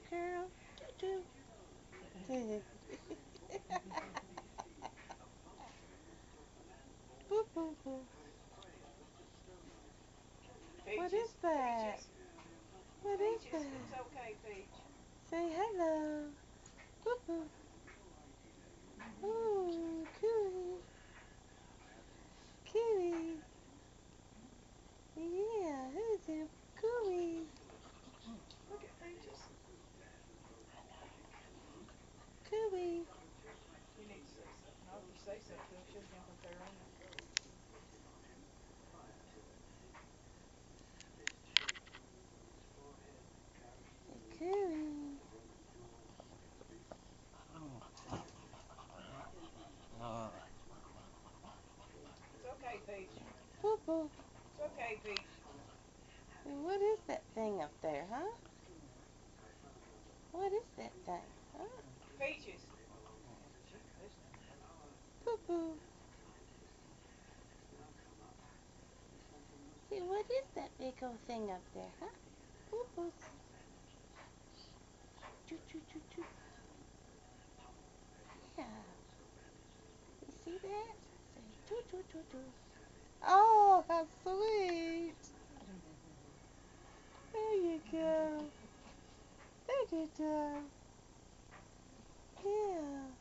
girl. Choo choo. Boo boo boo. What is that? Peaches. What is Peaches. that? It's okay, Peach. Say hello. Boo boo. Ooh, cooey. Cooey. Yeah, who's it? Cooey. Look at Peaches. Cooey. You need to say something. No, if you say something to her, she'll jump up there on you. Say cooey. It's okay, Peach. Boo boo. It's okay, Peach. What is that thing up there, huh? What is that thing, huh? Peaches. She's listening. Boo boo. See, what is that big old thing up there, huh? Boo boo. Choo choo choo choo. Yeah. You see that? Say choo choo choo choo. Oh, how sweet. There you go. There you go. Yeah.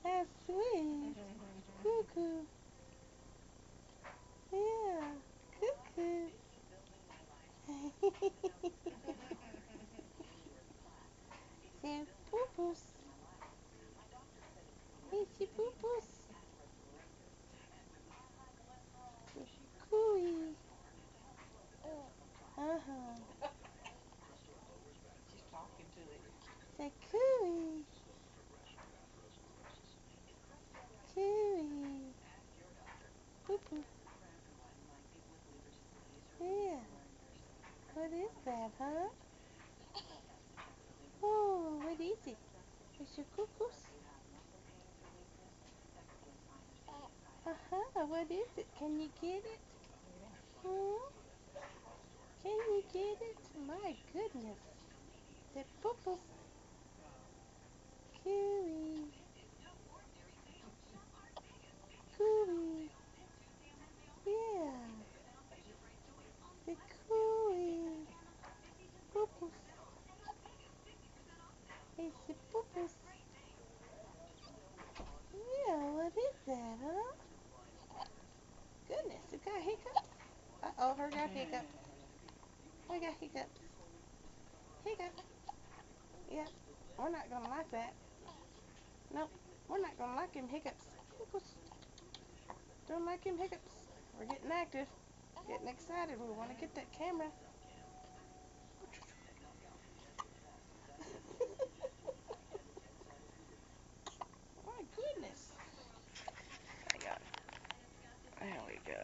That's sweet. Cuckoo. Yeah. Cuckoo. Say poo-poos. Hey, she poo-poos. Say cooey. Uh-huh. She's talking to it. Say cooey. Cooey. Poo-poo. Yeah. What is that, huh? Oh, what is it? It's your cuckoos? Uh-huh. What is it? Can you get it? Get him. Hmm? Can you get it? My goodness. The poo-poos. Cooey. Cooey. Yeah. The cooey. Poo-poos. It's the poo-poos. Yeah, what is that, huh? Goodness, it got hiccups. Uh-oh, her got hiccups. I got hiccups. Hiccups. Yep. We're not gonna like that. Nope. We're not gonna like him hiccups. Don't like him hiccups. We're getting active. Getting excited. We want to get that camera. My goodness. Hang on. There we go.